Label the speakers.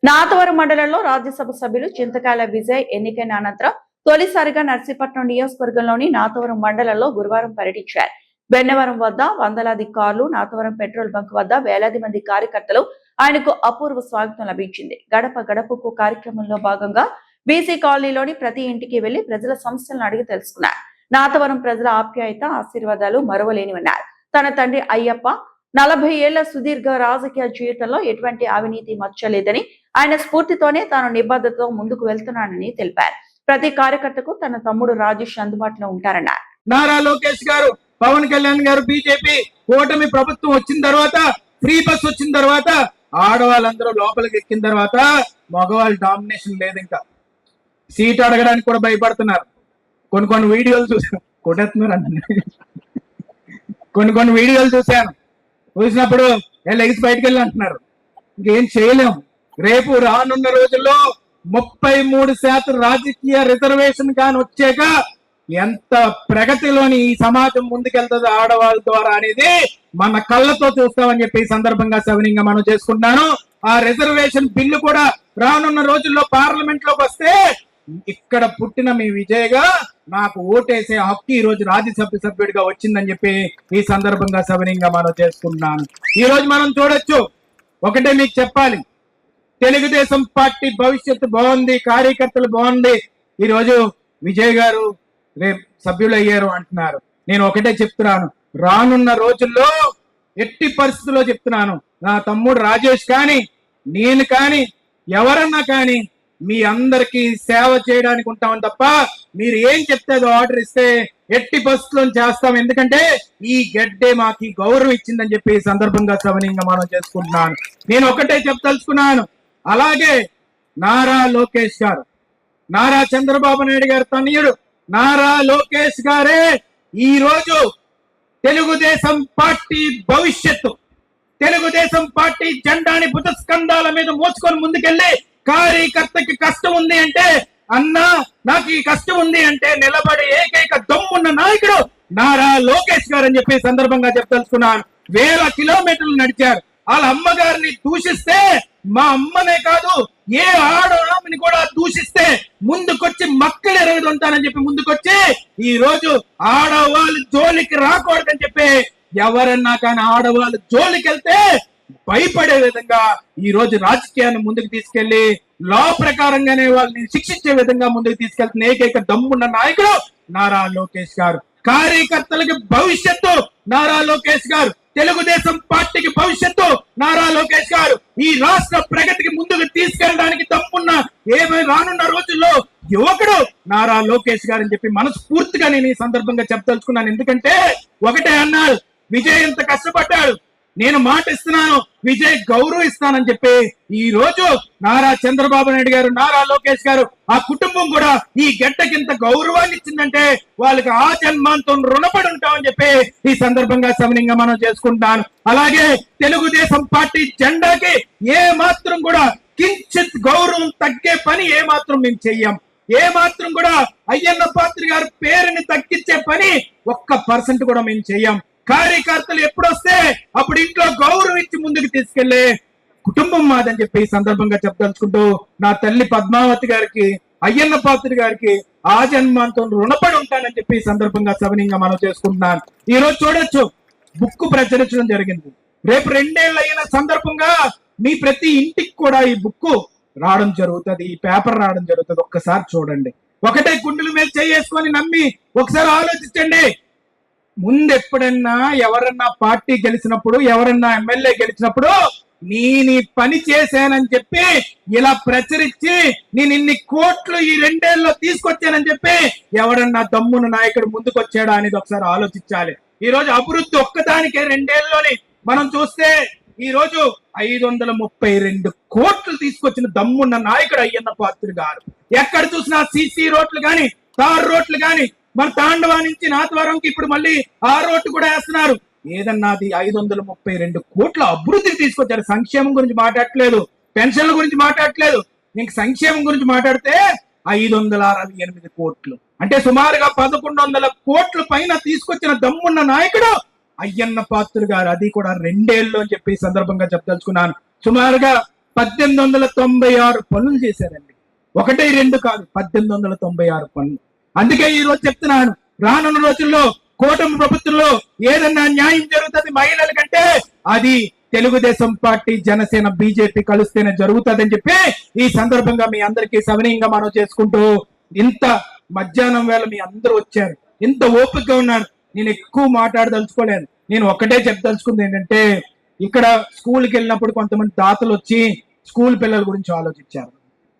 Speaker 1: నాతవరం మండలంలో రాజ్యసభ సభ్యులు చింతకాయల విజయ్ ఎన్నికైన అనంతరం తొలిసారిగా నర్సీపట్నం నియోజకవర్గంలోని నాతవరం మండలంలో గురువారం పర్యటించారు. బెన్నవరం వద్ద వందలాది కార్లు, నాతవరం పెట్రోల్ బంక్ వద్ద వేలాది మంది కార్యకర్తలు ఆయనకు అపూర్వ స్వాగతం లభించింది. గడప గడపకు కార్యక్రమంలో భాగంగా బీసీ కాలనీలోని ప్రతి ఇంటికి వెళ్లి ప్రజల సమస్యలను అడిగి తెలుసుకున్నారు. నాతవరం ప్రజల ఆప్యాయత, ఆశీర్వాదాలు మరువలేనివన్నారు. తన తండ్రి అయ్యప్ప 40 ఏళ్ల సుదీర్ఘ రాజకీయ జీవితంలో ఎటువంటి అవినీతి మచ్చలేదని, ఆయన స్ఫూర్తితోనే తాను నిబద్ధతతో ముందుకు వెళ్తున్నానని తెలిపారు. ప్రతి కార్యకర్తకు తన తమ్ముడు రాజేష్ అందుబాటులో ఉంటారన్నారు.
Speaker 2: నారా లోకేష్ గారు, పవన్ కళ్యాణ్ గారు, బీజేపీ కూటమి ప్రభుత్వం వచ్చిన తర్వాత, ఫ్రీ బస్ వచ్చిన తర్వాత, ఆడవాళ్ళందరూ లోపలికి ఎక్కిన తర్వాత మగవాళ్ళ డామినేషన్ లేదు. ఇంకా సీట్ అడగడానికి కూడా భయపడుతున్నారు. కొన్ని వీడియోలు చూసాను, కొట్టేస్తున్నారు. కొన్ని వీడియోలు చూసినప్పుడు లెగిసి బయటకు వెళ్ళి అంటున్నారు. ఇంకేం చేయలేము. రేపు రానున్న రోజుల్లో 33% రాజకీయ రిజర్వేషన్ కానీ వచ్చాక ఎంత ప్రగతిలోని ఈ సమాజం ముందుకెళ్తుందో ఆడవాళ్ళ ద్వారా అనేది మన కళ్ళతో చూస్తామని చెప్పి ఈ సందర్భంగా సవినీయంగా మనం చేసుకుంటున్నాను. ఆ రిజర్వేషన్ బిల్లు కూడా రానున్న రోజుల్లో పార్లమెంట్ లోకి వస్తే ఇక్కడ పుట్టిన మీ విజయ్గా నాకు ఓటేసే హక్కు ఈ రోజు రాజ్యసభ సభ్యుడిగా వచ్చిందని చెప్పి ఈ సందర్భంగా సవినీయంగా మనం చేసుకుంటున్నాను. ఈ రోజు మనం చూడొచ్చు, ఒకటే మీకు చెప్పాలి, తెలుగుదేశం పార్టీ భవిష్యత్తు బాగుంది, కార్యకర్తలు బాగుంది. ఈ రోజు విజయ్ గారు రేపు సభ్యులు అయ్యారు అంటున్నారు. నేను ఒకటే చెప్తున్నాను, రానున్న రోజుల్లో ఎట్టి పరిస్థితుల్లో చెప్తున్నాను, నా తమ్ముడు రాజేష్ కానీ, నేను కానీ, ఎవరన్నా కానీ మీ అందరికీ సేవ చేయడానికి ఉంటామని తప్ప మీరు ఏం చెప్తే ఆర్డర్ ఇస్తే ఎట్టి పరిస్థితుల్లో చేస్తాం. ఎందుకంటే ఈ గడ్డే మాకు గౌరవం ఇచ్చిందని చెప్పి ఈ సందర్భంగా సవనీయంగా మనం చేసుకుంటున్నాను. నేను ఒకటే చెప్పదలుచుకున్నాను, అలాగే నారా లోకేష్ గారు, నారా చంద్రబాబు నాయుడు గారు తనయుడు నారా లోకేష్ గారే ఈ రోజు తెలుగుదేశం పార్టీ భవిష్యత్తు, తెలుగుదేశం పార్టీ జెండాని భుజస్కంధాల మీద మోసుకొని ముందుకెళ్ళి కార్యకర్తకి కష్టం ఉంది అంటే, అన్నా నాకు ఈ కష్టం ఉంది అంటే నిలబడే ఏకైక దమ్మున్న నాయకుడు నారా లోకేష్ గారు అని చెప్పి సందర్భంగా చెప్పదలుచుకున్నాను. 1000 కిలోమీటర్లు నడిచారు. వాళ్ళ అమ్మగారిని దూషిస్తే, మా అమ్మనే కాదు ఏ ఆడవాళ్ళని కూడా దూషిస్తే ముందుకొచ్చి మక్కలు ఎరుగుతుంటానని చెప్పి ముందుకొచ్చి ఈ రోజు ఆడవాళ్ళు జోలికి రాకూడదని చెప్పి, ఎవరన్నా కానీ ఆడవాళ్ళు జోలికి వెళ్తే భయపడే విధంగా ఈ రోజు రాజకీయాన్ని ముందుకు తీసుకెళ్లి లా ప్రకారంగానే వాళ్ళని శిక్షించే విధంగా ముందుకు తీసుకెళ్తున్న ఏకైక దమ్మున్న నాయకుడు నారా లోకేష్ గారు. కార్యకర్తలకి భవిష్యత్తు నారా లోకేష్ గారు, తెలుగుదేశం పార్టీకి భవిష్యత్తు నారా లోకేష్ గారు, ఈ రాష్ట్ర ప్రగతికి ముందుకు తీసుకెళ్ళడానికి దమ్మున్న రానున్న రోజుల్లో యువకుడు నారా లోకేష్ గారు అని చెప్పి మనస్ఫూర్తిగా నేను ఈ సందర్భంగా చెప్పదలుచుకున్నాను. ఎందుకంటే ఒకటే అన్నారు, విజయ్ ఎంత కష్టపడ్డాడు, నేను మాట ఇస్తున్నాను, విజయ్ గౌరవం ఇస్తానని చెప్పి ఈ రోజు నారా చంద్రబాబు నాయుడు గారు, నారా లోకేష్ గారు, ఆ కుటుంబం కూడా ఈ గడ్డకింత గౌరవాన్ని ఇచ్చిందంటే వాళ్ళకి ఆ జన్మాంతం రుణపడి ఉంటామని చెప్పి ఈ సందర్భంగా సవినీయంగా మనం చేసుకుంటాను. అలాగే తెలుగుదేశం పార్టీ జెండాకి ఏ మాత్రం కూడా కించిత్ గౌరవం తగ్గే పని ఏ మాత్రం మేము చెయ్యం. ఏ మాత్రం కూడా అయ్యన్న పాత్ర గారి పేరుని తగ్గించే పని 1% కూడా మేము చెయ్యం. కార్యకర్తలు ఎప్పుడొస్తే అప్పుడు ఇంట్లో గౌరవం ఇచ్చి ముందుకు తీసుకెళ్లే కుటుంబం మాదని చెప్పి ఈ సందర్భంగా చెప్పదలుచుకుంటూ, నా తల్లి పద్మావతి గారికి, అయ్యన్న పాత్ర గారికి ఆ జన్మాంతం రుణపడి ఉంటానని చెప్పి ఈ సందర్భంగా సవినీయంగా మనం చేసుకుంటున్నాను. ఈ రోజు చూడొచ్చు, బుక్ ప్రచురించడం జరిగింది. రేపు 2 ఏళ్ళు అయిన సందర్భంగా మీ ప్రతి ఇంటికి కూడా ఈ బుక్ రావడం జరుగుతుంది, ఈ పేపర్ రావడం జరుగుతుంది. ఒక్కసారి చూడండి, ఒకటే గుండెల మీద చేసుకొని నమ్మి ఒకసారి ఆలోచించండి. ముందు ఎప్పుడన్నా ఎవరన్నా పార్టీ గెలిచినప్పుడు, ఎవరన్నా ఎమ్మెల్యే గెలిచినప్పుడు నేను పని చేశానని చెప్పి ఇలా ప్రచురించి నేను ఇన్ని కోట్లు ఈ 2 ఏళ్ళలో తీసుకొచ్చానని చెప్పి ఎవరన్నా దమ్మున నాయకుడు ముందుకు వచ్చాడా అనేది ఒకసారి ఆలోచించాలి. ఈ రోజు అభివృద్ధి ఒక్కదానికే 2 ఏళ్ళలోని మనం చూస్తే ఈ రోజు 532 కోట్లు తీసుకొచ్చిన దమ్మున్న నాయకుడు అయ్యన్న పాత్రుడు గారు. ఎక్కడ చూసినా సీసీ రోడ్లు గాని, తార్ రోడ్లు గాని, మన తాండవా నుంచి నాతవరంకి ఇప్పుడు మళ్ళీ ఆ రోడ్డు కూడా వేస్తున్నారు. ఏదన్నాది 532 కోట్ల అభివృద్ధికి తీసుకొచ్చారు. సంక్షేమం గురించి మాట్లాడట్లేదు, పెన్షన్ల గురించి మాట్లాడట్లేదు. ఇంక సంక్షేమం గురించి మాట్లాడితే 568 కోట్లు అంటే సుమారుగా 1100 కోట్ల పైన తీసుకొచ్చిన దమ్మున్న నాయకుడు అయ్యన్న పాత్రుడు గారు. అది కూడా 2 ఏళ్ళు అని చెప్పి సందర్భంగా చెప్పదలుచుకున్నాను. సుమారుగా 1896 పనులు చేశారండి. ఒకటి రెండు కాదు, 1896 పనులు. అందుకే ఈ రోజు చెప్తున్నాను, రానున్న రోజుల్లో కూటమి ప్రభుత్వంలో ఏదన్నా న్యాయం జరుగుతుంది మహిళల కంటే అది తెలుగుదేశం పార్టీ, జనసేన, బీజేపీ కలిస్తేనే జరుగుతుందని చెప్పి ఈ సందర్భంగా మీ అందరికీ సవినయంగా మనం చేసుకుంటూ, ఇంత మధ్యాహ్నం వేళ మీ అందరూ వచ్చారు, ఇంత ఓపికగా ఉన్నారు. నేను ఎక్కువ మాట్లాడదలుచుకోలేదు. నేను ఒక్కటే చెప్పదలుచుకుంది ఏంటంటే, ఇక్కడ స్కూల్కి వెళ్ళినప్పుడు కొంతమంది తాతలు వచ్చి స్కూల్ పిల్లల గురించి ఆలోచించారు.